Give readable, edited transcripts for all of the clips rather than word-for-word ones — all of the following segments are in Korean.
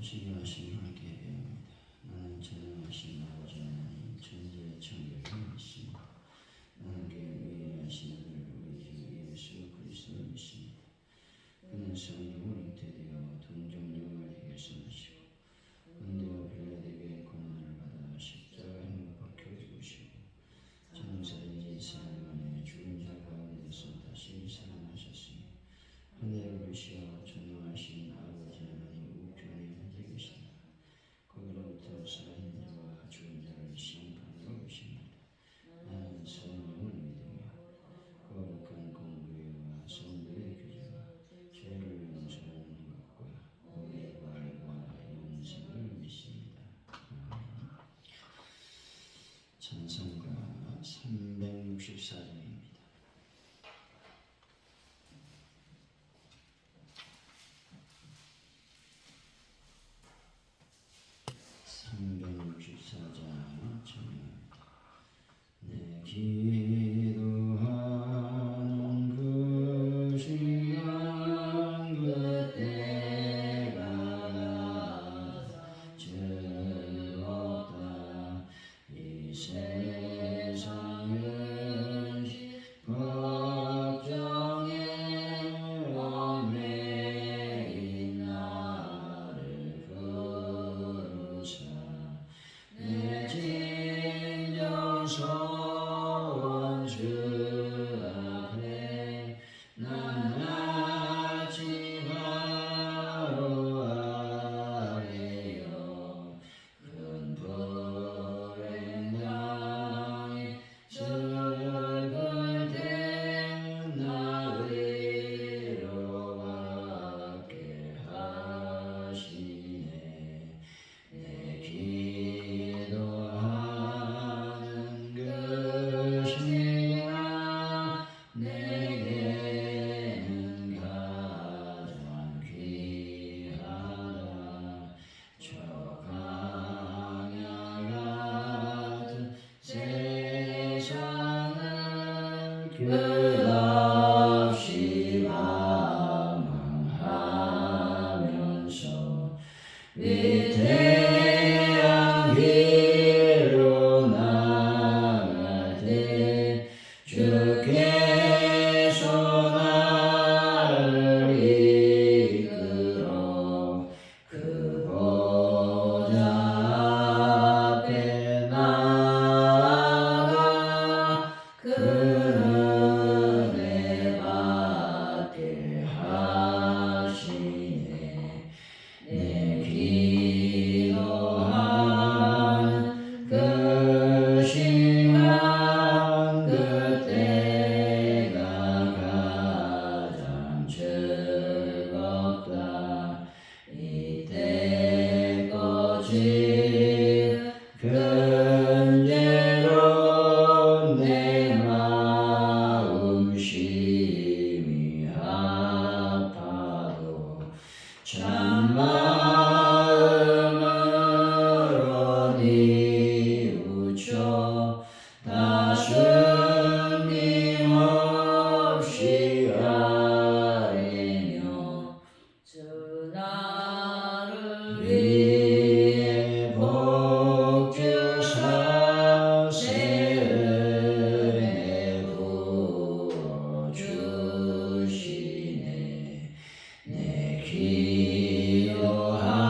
신령하신 하나님께 예배합니다. 나는 전능하신 아버지 하나님 천지의 창조주이시니 하나님께 위대하신 아들 우리 주 예수 그리스도를 믿습니다. 그는 성령으로 잉태되어 동정녀를 예수하시고 본디오 빌라에게 고난을 받아 십자가에 못 박혀 죽으시고 장사이지 사흘 만에 죽은 자 가운데서 다시 살아나셨으니 하늘에 오르시어 전능하신 아버지 하나님 우편에 앉아 계시다. 거기로부터 살아있는 자와 죽은 자를 심판하러 오십니다. 나는 성령을 믿으며 거룩한 공의와 성도의 교제와 죄를 용서하는 것과 우리의 부활과 영생을 믿습니다. 찬송가 364장입니다. 364장 청합니다. 내 기도하는 그 시간 그때가 즐겁다. 이 세상은 걱정에 얽매인 나를 부르사 내 진정서원 주 앞에 난 아직 바로 아래요. 큰 불행 당해 슬플 때 나 위로받게 하시네. 내 기도하는 그 시간 내게는 가장 귀하다. 저 강야 같은 세상을 끝없이 방황하면서 위태한 길로 나갈 때 주께서 나를 이끌어 그 보좌 앞에 나아가 그 은혜 받게 하시네. 내 기도한 그 시간 그때가 가장 즐겁다. 이때까지 근제로 내 마음 심히 아파도 참마음으로 뉘우쳐 다스림 없이 아뢰며 주 나를 위해 복 주사 새 은혜 부어 주시네. 내 기도하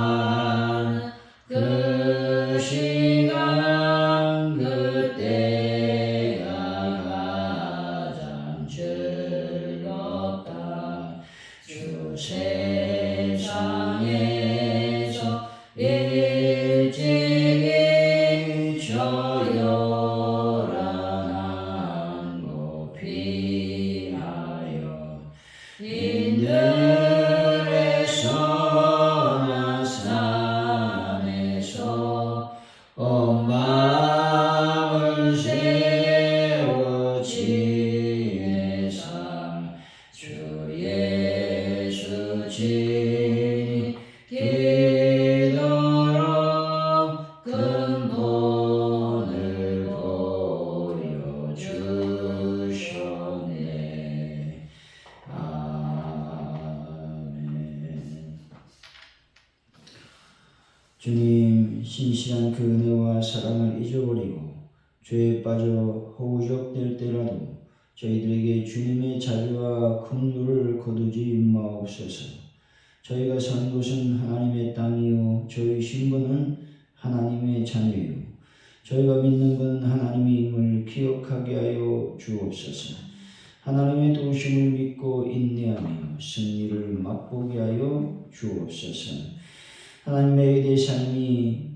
주님, 신실한 그 은혜와 사랑을 잊어버리고 죄에 빠져 허우적될 때라도 저희들에게 주님의 자비와 긍휼을 거두지 마옵소서. 저희가 산 곳은 하나님의 땅이요 저희 신분은 하나님의 자녀요 저희가 믿는 건 하나님임을 기억하게 하여 주옵소서. 하나님의 도우심을 믿고 인내하며 승리를 맛보게 하여 주옵소서. 하나님의 대상이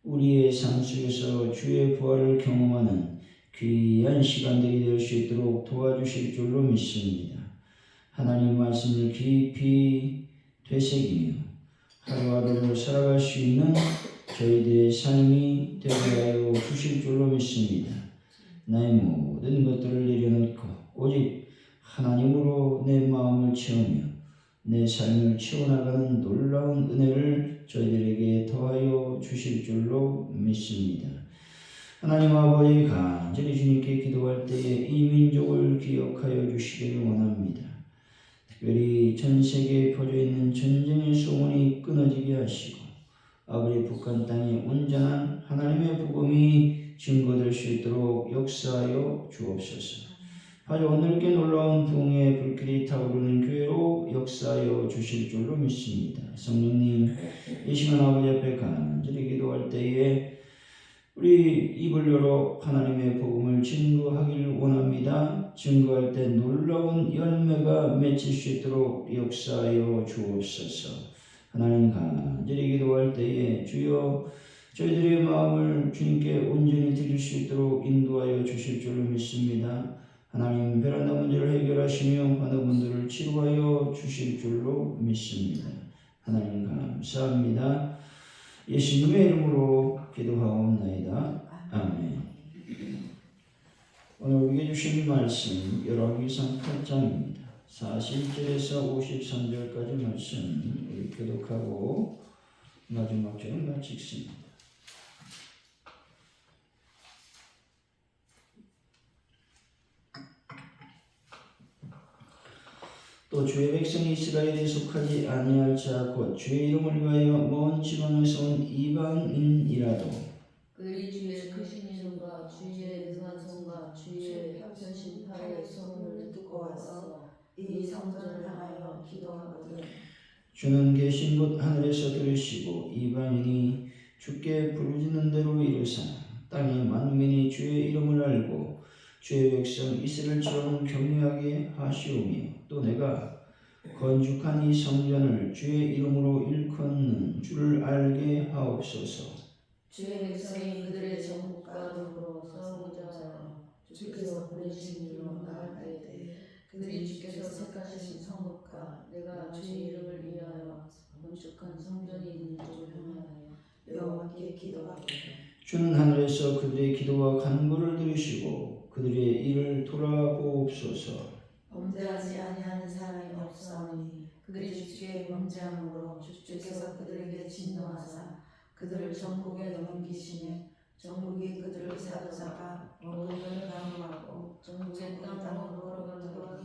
우리의 삶 속에서 주의 부활을 경험하는 귀한 시간들이 될 수 있도록 도와주실 줄로 믿습니다. 하나님 말씀을 깊이 되새기며 하루하루를 살아갈 수 있는 저희들의 삶이 되게 하여 주실 줄로 믿습니다. 나의 모든 것들을 내려놓고 오직 하나님으로 내 마음을 채우며 내 삶을 채워나가는 놀라운 은혜를 저희들에게 더하여 주실 줄로 믿습니다. 하나님 아버지, 간절히 주님께 기도할 때에 이 민족을 기억하여 주시기를 원합니다. 특별히 전 세계에 퍼져 있는 전쟁의 소문이 끊어지게 하시고 아버지 북한 땅에 온전한 하나님의 복음이 증거될 수 있도록 역사하여 주옵소서. 아주 오늘께 놀라운 부흥의 불길이 타오르는 교회로 역사하여 주실 줄로 믿습니다. 성령님, 이 시간 아버지 앞에 간절히 기도할 때에 우리 입을 열어 하나님의 복음을 증거하기를 원합니다. 증거할 때 놀라운 열매가 맺힐 수 있도록 역사하여 주옵소서. 하나님, 간절히 기도할 때에 주여 저희들의 마음을 주님께 온전히 드릴 수 있도록 인도하여 주실 줄로 믿습니다. 하나님, 베란다 문제를 해결하시며 환우분들을 치료하여 주실 줄로 믿습니다. 하나님 감사합니다. 예수님의 이름으로 기도하옵나이다. 아멘. 오늘 우리에게 주신 말씀 열왕기상 8장입니다. 41절에서 53절까지 말씀 우리 교독하고 마지막 절은 같이 읽습니다. 또 주의 백성이 이스라엘에 속하지 아니할 자 곧 주의 이름을 위하여 먼 지방에서 온 이방인이라도 그들이 주의 크신 이름과 주의 능한 손과 주의 펴신 팔의 소문을 듣고 와서 이 성전을 향하여 기도하거든. 주는 계신 곳 하늘에서 들으시고 이방인이 주께 부르짖는 대로 이루사 땅의 만민이 주의 이름을 알고 주의 백성 이스라엘처럼 경외하게 하시오며 또 내가 건축한 이 성전을 주의 이름으로 일컫는 줄을 알게 하옵소서. 주의 백성이 그들의 정복과 더불어 싸우고자 하여 주께서 보내신 일로 나갈 때에 그들이 주께서 택하신 성읍과 내가 주의 이름을 위하여 건축한 성전이 있는 쪽을 향하여 여호와께 기도하거든. 주는 하늘에서 그들의 기도와 간구를 들으시고 그들의 일을 돌아보옵소서. 범죄하지 아니하는 사람이 없사오니 그들이 주께 범죄함으로 주께서 그들에게 진노하사 그들을 정국에 넘기시며 정국이 그들을 사로잡아 원국을 강호하고 정국의 땅으로 걸어가는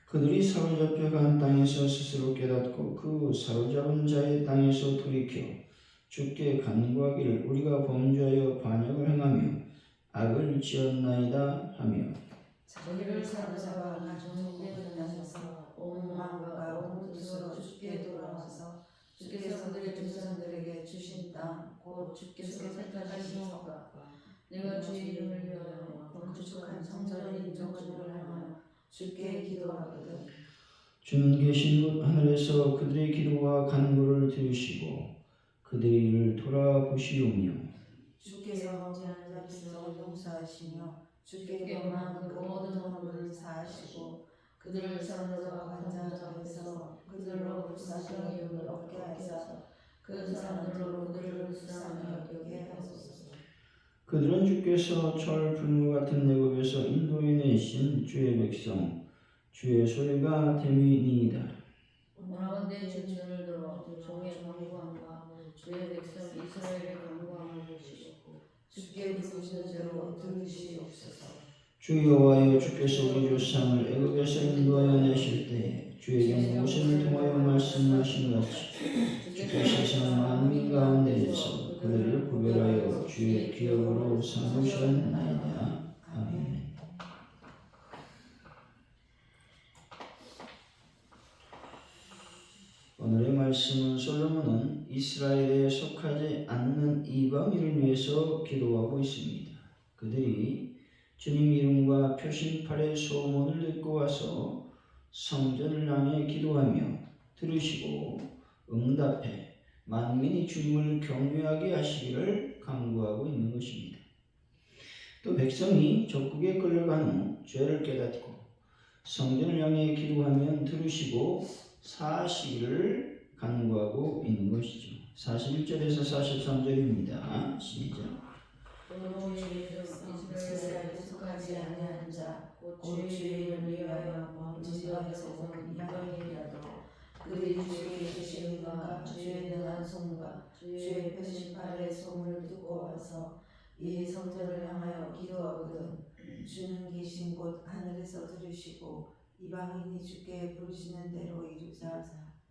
그들이 사로잡혀 간 땅에서 스스로 깨닫고 그 사로잡은 자의 땅에서 돌이켜 주께 간구하기를 우리가 범죄하여 반역을 행하며 악을 지었나이다 하며 자기를 사로잡아 정국의 땅에서 온 마음과 온 뜻으로 주께 돌아와서 주께서 그들의 조상들에게 주신 땅 곧 주께서 택하신 성읍과 내가 주의 이름을 위하여 건축한 성전인 정국을 향하여 주께 기도하거든. 주는 계신 곳 하늘에서 그들의 기도와 간구를 들으시고 그들의 일을 돌아보시오며 주께서 범죄하는 자들을 용서하시며 주께 범한 그 모든 허물을 사하시고 그들을 사로잡아 관자 앞에서 그들로 불쌍히 여김을 얻게 하사 그 사람들로 그들을 불쌍히 여기게 하소서. 그들은 주께서 철 불무 같은 내국에서 인도해 내신 주의 백성 주의 소리가 됨이니이다. 원하건대 주님을 들어 종의 간구함과 주의 백성 이스라엘의 간구함을 보시고 주께 부르시는 대로 들으시옵소서. 주 여호와여 주께서 우리 조상을 애굽에서 인도하여 내실 때에 주에게 모세를 통하여 말씀하신 같이 주께서 세상 만민 가운데 기업으로 삼으셨나이다. 아멘. 오늘의 말씀은 솔로몬은 이스라엘에 속하지 않는 이방인을 위해서 기도하고 있습니다. 그들이 주님 이름과 표신팔의 소문을 듣고 와서 성전을 향해 기도하며 들으시고 응답해 만민이 주님을 경외하게 하시기를 간구하고 있는 것입니다. 또 백성이 적국에 끌려간 후 죄를 깨닫고 성전을 향해 기도하면 들으시고 사시기를 간구하고 있는 것이죠. 41절에서 43절입니다. 시작. 이스라엘에 속하지 아니한 자, 곧 주의 이름을 위하여 먼 지방에서 온 이방인이라도 그들이 주의 계신 이름과 주의 능한 손과 주의 표신팔의 소문을 듣고 와서 이 성전을 향하여 기도하거든 주는 계신 곳 하늘에서 들으시고 이방인이 주께 부르시는 대로 이루사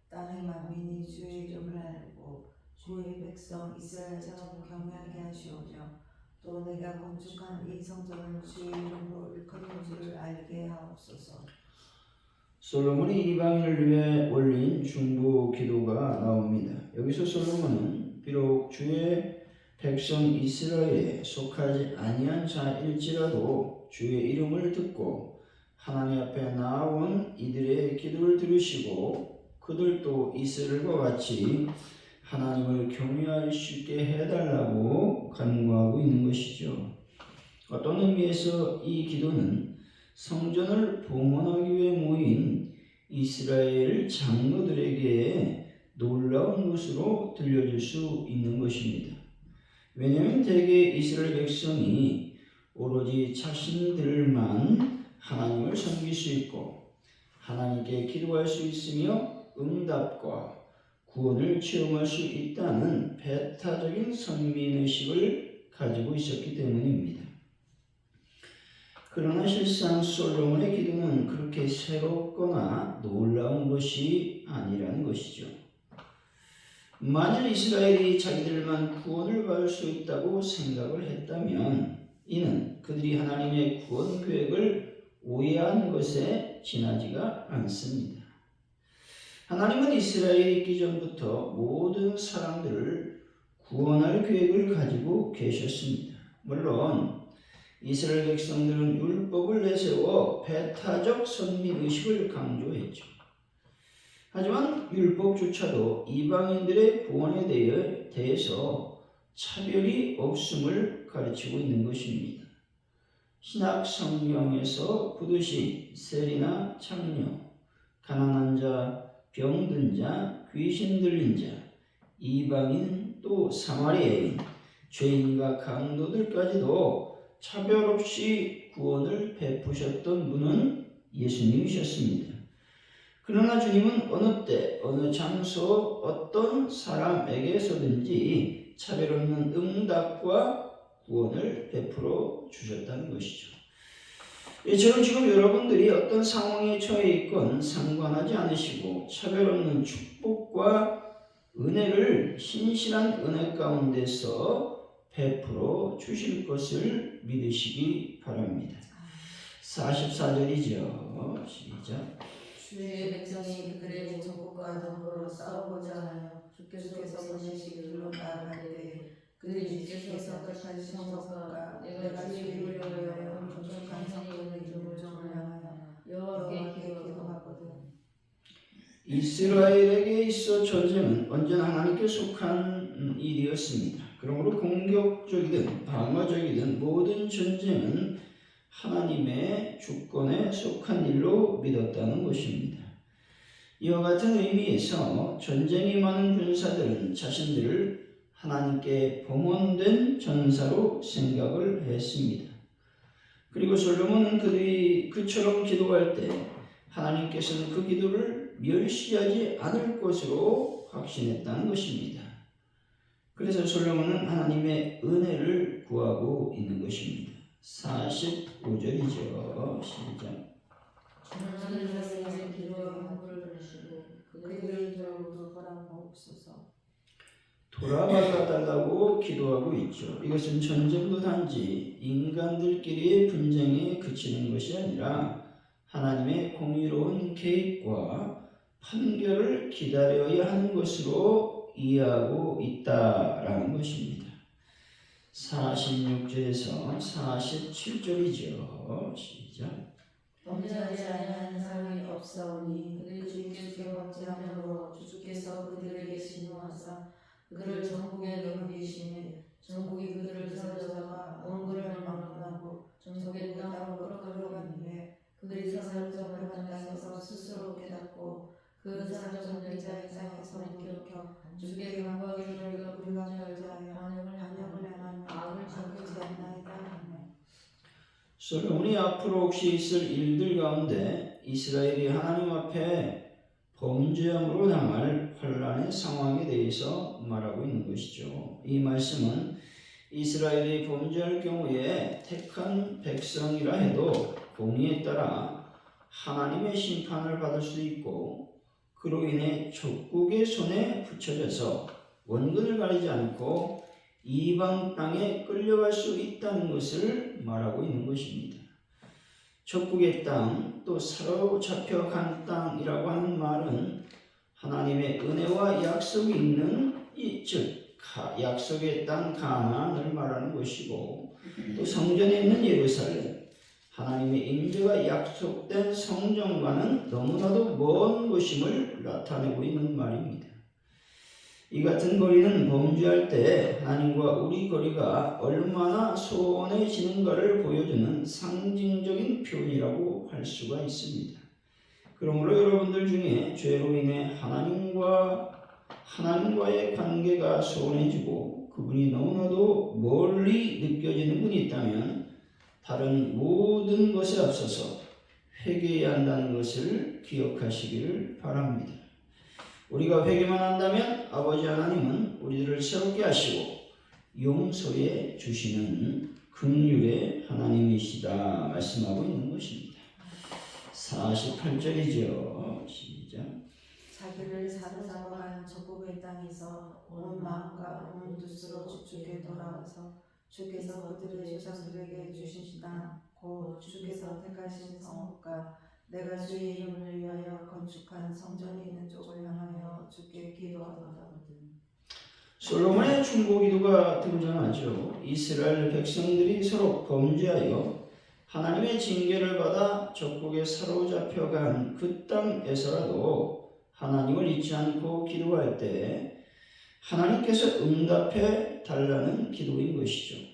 땅의 만민이 주의 이름을 알고 주의 백성 이스라엘처럼 경외하게 하시오며 또 내가 건축한 이 성전은 주의 이름으로 일컫는 줄을 알게 하옵소서. 솔로몬이 이방인을 위해 올린 중보 기도가 나옵니다. 여기서 솔로몬은 비록 주의 백성 이스라엘에 속하지 아니한 자일지라도 주의 이름을 듣고 하나님 앞에 나아온 이들의 기도를 들으시고 그들도 이스라엘과 같이 하나님을 경외할 수 있게 해달라고 간구하고 있는 것이죠. 어떤 의미에서 이 기도는 성전을 봉헌하기 위해 모인 이스라엘 장로들에게 놀라운 것으로 들려질 수 있는 것입니다. 왜냐하면 대개 이스라엘 백성이 오로지 자신들만 하나님을 섬길 수 있고 하나님께 기도할 수 있으며 응답과 구원을 체험할 수 있다는 배타적인 선민의식을 가지고 있었기 때문입니다. 그러나 실상 솔로몬의 기도는 그렇게 새롭거나 놀라운 것이 아니라는 것이죠. 만일 이스라엘이 자기들만 구원을 받을 수 있다고 생각을 했다면 이는 그들이 하나님의 구원 계획을 오해한 것에 지나지가 않습니다. 하나님은 이스라엘이 있기 전부터 모든 사람들을 구원할 계획을 가지고 계셨습니다. 물론 이스라엘 백성들은 율법을 내세워 배타적 선민의식을 강조했죠. 하지만 율법조차도 이방인들의 구원에 대해서 차별이 없음을 가르치고 있는 것입니다. 신약 성경에서 부르신 세리나 창녀, 가난한 자, 병든 자, 귀신 들린 자, 이방인 또 사마리아인, 죄인과 강도들까지도 차별 없이 구원을 베푸셨던 분은 예수님이셨습니다. 그러나 주님은 어느 때, 어느 장소, 어떤 사람에게서든지 차별 없는 응답과 구원을 베풀어 주셨다는 것이죠. 저는 지금 여러분들이 어떤 상황에 처해 있건 상관하지 않으시고 차별 없는 축복과 은혜를 신실한 은혜 가운데서 베풀어 주실 것을 믿으시기 바랍니다. 44절이죠. 시작. 주의 백성이 그들의 적국과 더불어 싸우고자 하여 주께서 보내신 길로 나아갈 때 그들이 주께서 택하신 성읍과 내가 주의 이름을 위하여 건축한 성전의 이름을 정하여 여호와께 기도하거든. 이스라엘에게 있어 전쟁은 언제나 하나님께 속한 일이었습니다. 그러므로 공격적이든 방어적이든 모든 전쟁은 하나님의 주권에 속한 일로 믿었다는 것입니다. 이와 같은 의미에서 전쟁이 많은 군사들은 자신들을 하나님께 봉헌된 전사로 생각을 했습니다. 그리고 솔로몬은 그들이 그처럼 기도할 때 하나님께서는 그 기도를 멸시하지 않을 것으로 확신했다는 것입니다. 그래서 솔로몬은 하나님의 은혜를 구하고 있는 것입니다. 45절이죠. 시작. 하나님께서 기도의 화물을 주시고 그들의 기도로도 허락하옵소서. 돌아박아 달라고 기도하고 있죠. 이것은 전쟁도 단지 인간들끼리의 분쟁에 그치는 것이 아니라 하나님의 공의로운 개입과 판결을 기다려야 하는 것으로 이해하고 있다라는 것입니다. 46절에서 47절이죠. 시작. 범죄하지 아니하는 사람이 없사오니 그들이 주께 범죄함으로 주께서 그들에게 진노하사 그들을 전국에 넘기시니 전국이 그들을 사로잡아 원그를 막론하고 전국의 땅으로 끌어가니에 그들이 사로잡은 땅에서 스스로 깨닫고 그 사로잡은 자의 땅에서 일으켜 주께 경고하기를 우리가 범죄하여 반역을 행하며 악을 저지르지 않나이다. 솔로몬이 앞으로 혹시 있을 일들 가운데 이스라엘이 하나님 앞에 범죄함으로 당할 환난의 상황에 대해서 말하고 있는 것이죠. 이 말씀은 이스라엘이 범죄할 경우에 택한 백성이라 해도 공의에 따라 하나님의 심판을 받을 수 있고 그로 인해 적국의 손에 붙여져서 원근을 가리지 않고 이방 땅에 끌려갈 수 있다는 것을 말하고 있는 것입니다. 적국의 땅, 또 사로잡혀 간 땅이라고 하는 말은 하나님의 은혜와 약속이 있는 즉 약속의 땅 가나안을 말하는 것이고 또 성전에 있는 예루살렘, 하나님의 임재가 약속된 성전과는 너무나도 먼 곳임을 나타내고 있는 말입니다. 이 같은 거리는 범죄할 때 하나님과 우리 거리가 얼마나 소원해지는가를 보여주는 상징적인 표현이라고 할 수가 있습니다. 그러므로 여러분들 중에 죄로 인해 하나님과의 관계가 소원해지고 그분이 너무나도 멀리 느껴지는 분이 있다면 다른 모든 것에 앞서서 회개해야 한다는 것을 기억하시기를 바랍니다. 우리가 회개만 한다면 아버지 하나님은 우리들을 새롭게 하시고 용서해 주시는 긍휼의 하나님이시다 말씀하고 있는 것입니다. 48절이죠. 시작. 자기를 사로잡아간 적국의 땅에서 온 마음과 온 뜻으로 주께 돌아와서 주께서 그들의 조상들에게 주신 땅 곧 주께서 택하신 성읍과 내가 주의 이름을 위하여 건축한 성전이 있는 쪽을 향하여 주께 기도하거든. 솔로몬의 중보 기도가 등장하죠. 이스라엘 백성들이 서로 범죄하여 하나님의 징계를 받아 적국에 사로잡혀간 그 땅에서라도 하나님을 잊지 않고 기도할 때 하나님께서 응답해 달라는 기도인 것이죠.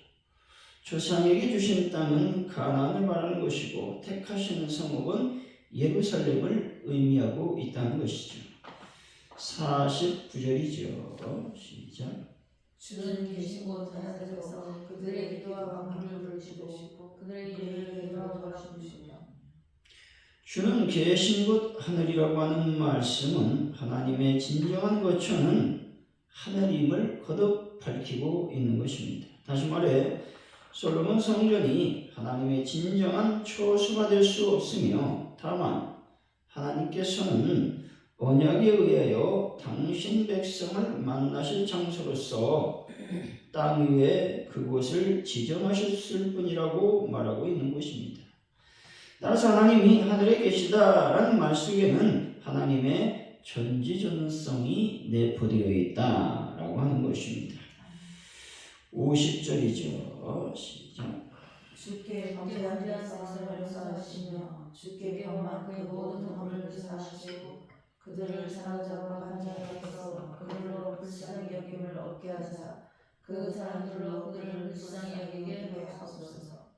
조상에게 주신 땅은 가나안을 말하는 것이고 택하신 성읍은 예루살렘을 의미하고 있다는 것이죠. 49절이죠. 시작. 주는 계신 곳 하늘에서 그들의 기도와 방문을 들으시고 그들의 일을 돌아보시며 주는 계신 곳 하늘이라고 하는 말씀은 하나님의 진정한 거처는 하늘임을 거듭 밝히고 있는 것입니다. 다시 말해 솔로몬 성전이 하나님의 진정한 초소가 될 수 없으며 다만 하나님께서는 언약에 의하여 당신 백성을 만나실 장소로서 땅 위에 그곳을 지정하셨을 뿐이라고 말하고 있는 것입니다. 따라서 하나님이 하늘에 계시다라는 말 속에는 하나님의 전지전능성이 내포되어 있다라고 하는 것입니다. 50절이죠. 시작. 주께 범죄한 백성을 용서하시며 주께 병만 그의 모든 허물을 용서하시고 그들을 사로잡아 간 자에게서 그들로 불쌍히 여김을 얻게 하사 그 사람들로 그들을 불쌍히 여기게 하옵소서.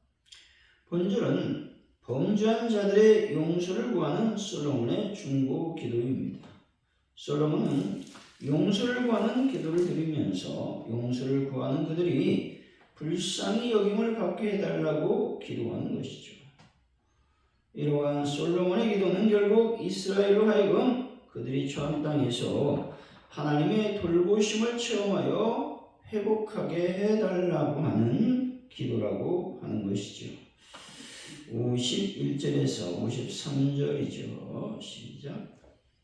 본절은 범죄한 자들의 용서를 구하는 솔로몬의 중보 기도입니다. 솔로몬은 용서를 구하는 기도를 드리면서 용서를 구하는 그들이 불쌍히 여김을 받게 해달라고 기도하는 것이죠. 이러한 솔로몬의 기도는 결국 이스라엘로 하여금 그들이 처한 땅에서 하나님의 돌보심을 체험하여 회복하게 해달라고 하는 기도라고 하는 것이죠. 51절에서 53절이죠. 시작.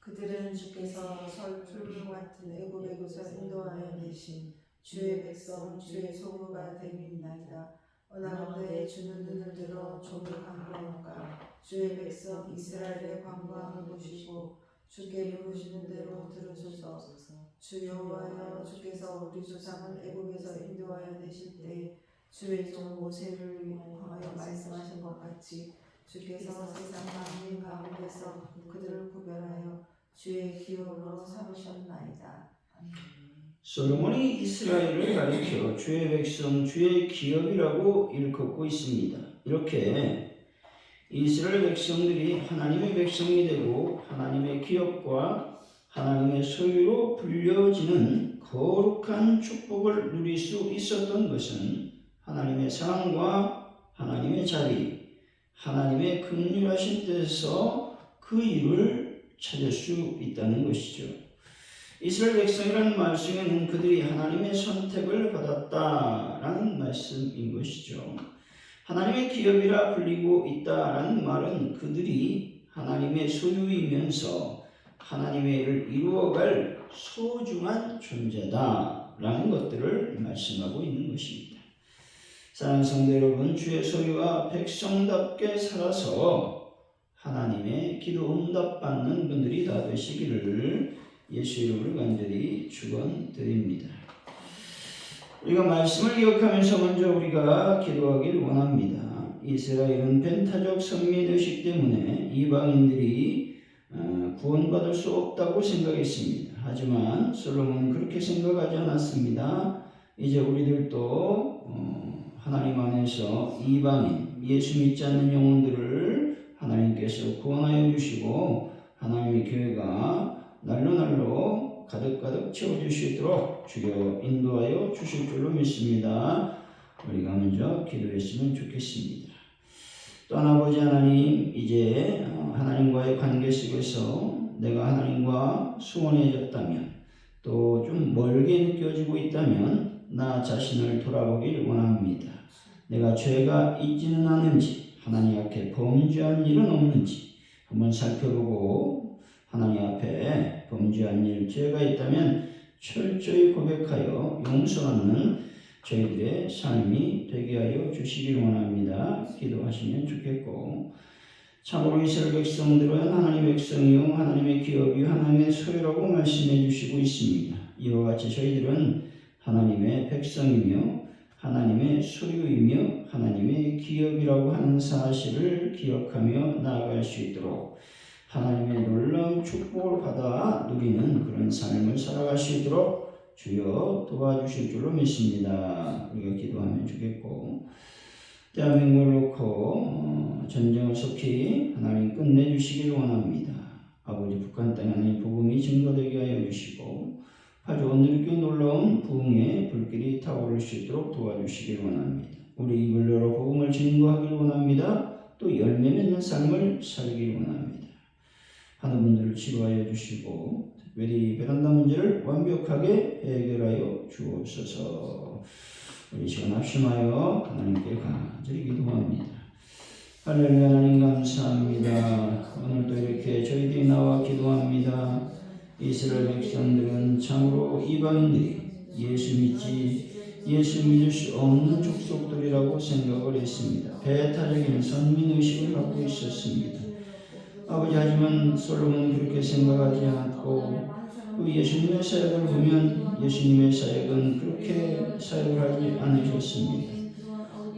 그들은 주께서 설풀 같은 애굽에서 인도하여 내신 주의 백성 주의 소유가 됨이나이다. 원하건대 주는 눈을 들어 종의 간구함과 주의 백성 이스라엘의 간구함을 보시고 주께 부르시는 대로 들으소서. 주 여호와여, 주께서 우리 조상을 애굽에서 인도하여 내실 때 주의 종 모세를 위하여 말씀하신 것 같이 주께서 세상 만민 가운데서 그들을 구별하여 주의 기업으로 삼으셨나이다. 솔로몬이 이스라엘을 가리켜 주의 백성, 주의 기업이라고 일컫고 있습니다. 이렇게 이스라엘 백성들이 하나님의 백성이 되고 하나님의 기업과 하나님의 소유로 불려지는 거룩한 축복을 누릴 수 있었던 것은 하나님의 사랑과 하나님의 자비, 하나님의 긍휼하신 뜻에서 그 이유를 찾을 수 있다는 것이죠. 이스라엘 백성이라는 말씀에는 그들이 하나님의 선택을 받았다라는 말씀인 것이죠. 하나님의 기업이라 불리고 있다라는 말은 그들이 하나님의 소유이면서 하나님의 일을 이루어갈 소중한 존재다라는 것들을 말씀하고 있는 것입니다. 사랑하는 성도 여러분, 주의 소유와 백성답게 살아서 하나님의 기도 응답받는 분들이 다 되시기를 예수 이름으로 간절히 축원드립니다. 우리가 말씀을 기억하면서 먼저 우리가 기도하길 원합니다. 이스라엘은 벤타적 선민의식 때문에 이방인들이 구원받을 수 없다고 생각했습니다. 하지만 솔로몬은 그렇게 생각하지 않았습니다. 이제 우리들도 하나님 안에서 이방인, 예수 믿지 않는 영혼들을 하나님께서 구원하여 주시고 하나님의 교회가 날로 가득 채워줄 수 있도록 주여 인도하여 주실 줄로 믿습니다. 우리가 먼저 기도했으면 좋겠습니다. 또 아버지 하나님, 이제 하나님과의 관계 속에서 내가 하나님과 수원해졌다면 또 좀 멀게 느껴지고 있다면 나 자신을 돌아보길 원합니다. 내가 죄가 있지는 않은지, 하나님 앞에 범죄한 일은 없는지 한번 살펴보고 하나님 앞에 범죄한 일, 죄가 있다면 철저히 고백하여 용서하는 저희들의 삶이 되게 하여 주시길 원합니다. 기도하시면 좋겠고, 참으로 이스라엘 백성들은 하나님의 백성이요 하나님의 기업이요 하나님의 소유라고 말씀해 주시고 있습니다. 이와 같이 저희들은 하나님의 백성이며 하나님의 소유이며 하나님의 기업이라고 하는 사실을 기억하며 나아갈 수 있도록 하나님의 놀라운 축복을 받아 누리는 그런 삶을 살아갈 수 있도록 주여 도와주실 줄로 믿습니다. 우리가 기도하면 좋겠고, 대한민국을 놓고 전쟁을 속히 하나님 끝내주시기를 원합니다. 아버지, 북한 땅에 하나님 복음이 증거되게 하여 주시고 아주 오늘께 놀라운 부흥의 불길이 타오를 수 있도록 도와주시기를 원합니다. 우리 입을 열어 복음을 증거하기를 원합니다. 또 열매 맺는 삶을 살기를 원합니다. 하는 분들을 치료하여 주시고 특별히 베란다 문제를 완벽하게 해결하여 주옵소서. 우리 시간 합심하여 하나님께 간절히 기도합니다. 할렐루야. 하나님 감사합니다. 오늘도 이렇게 저희들이 나와 기도합니다. 이스라엘 백성들은 참으로 이방인들이 예수 믿을 수 없는 족속들이라고 생각을 했습니다. 배타적인 선민의식을 갖고 있었습니다. 아버지, 하지만 솔로몬은 그렇게 생각하지 않고 또 예수님의 사역을 보면 예수님의 사역은 그렇게 사역을 하지 않으셨습니다.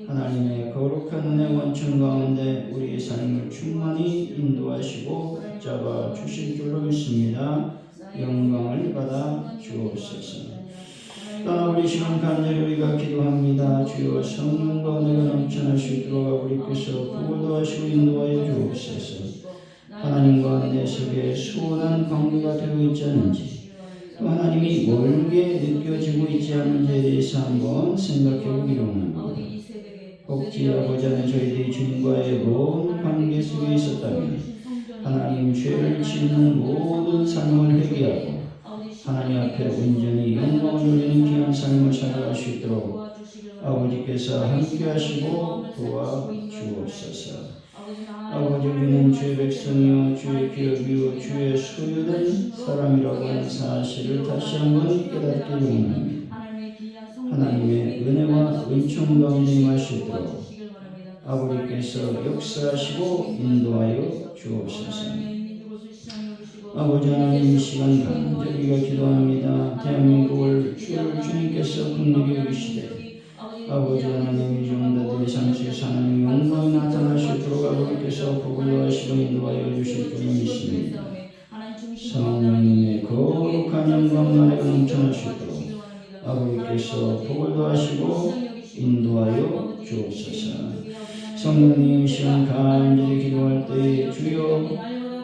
하나님의 거룩한 은혜 원천 가운데 우리의 삶을 충만히 인도하시고 붙잡아 주실 줄로 믿습니다. 영광을 받아 주옵소서. 또한 우리 시간 간절히 우리가 기도합니다. 주여 성령과 은혜가 넘쳐날 수 있도록 아버지께서 구원도 하시고 인도하여 주옵소서. 하나님과 내 속에 수원한 관계가 되어 있지 않은지, 또 하나님이 멀게 느껴지고 있지 않은지에 대해서 한번 생각해 보기를 원합니다. 혹시 아버지 안에 저희들이 주님과의 먼 관계 속에 있었다면 하나님 죄를 짓는 모든 삶을 회개하고 하나님 앞에 온전히 영광을 돌리는 귀한 삶을 살아갈 수 있도록 아버지께서 함께 하시고 도와주옵소서. 아버지 우리는 주의 백성이요 주의 기업이요 주의 소유된 사람이라고 하는 사실을 다시 한번 깨닫게 원합니다. 하나님의 은혜와 은총 가운데 임하시도록 아버지께서 역사하시고 인도하여 주옵소서. 아버지 하나님 이 시간 간절히가 기도합니다. 대한민국을 주님께서 긍휼히 여기시되 아버지 하나님 이 종자들의 삶 속에서 하나님의 영광이 나타나시도록 아버지께서 복을 하시고 인도하여 주실 줄 믿습니다. 성령님의 거룩한 영광 아래가 넘쳐나시도록 아버지께서 복을 더하시고 인도하여 주옵소서. 성령님 이 시간 간절히 기도할 때에 주여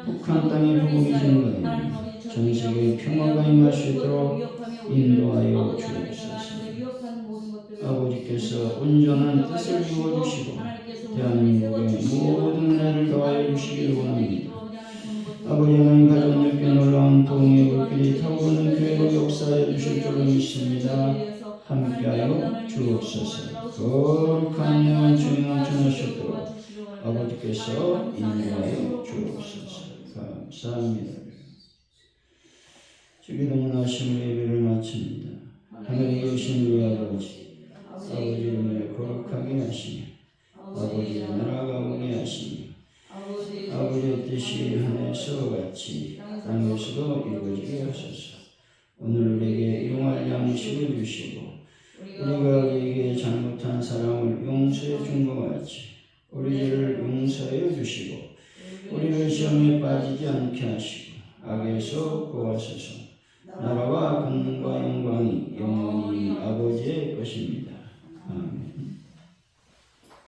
북한 땅의 복음이 증거되는 전 세계의 평화가 임하시도록 인도하여 주옵소서. 아버지께서 온전한 뜻을 이루어주시고 대한민국의 모든 은혜를 더하여 주시기를 원합니다. 아버지 하나님 가정님께 놀라운 부흥의 불길이 타오르는 교회로 역사하여 주실 줄로 믿습니다. 함께하여 주옵소서. 거룩한 영원 주님 넘쳐나셨도록 아버지께서 인도하여 주옵소서. 감사합니다. 주기도문 하심으로 예배를 마칩니다. 하늘에 계신 우리 아버지, 아버지 이름을 거룩하게 하시며 아버지의 나라가 오게 하시며 아버지의 뜻이 하늘에서 같이 땅에서도 이루어지게 하소서. 오늘 우리에게 일용할 양식을 주시고 우리가 우리에게 잘못한 사람을 용서해 준 것 같이 우리 죄를 용서해 주시고 우리를 시험에 빠지지 않게 하시고 악에서 구하소서. 나라와 권능과 영광이 영원히 아버지의 것입니다. 아멘.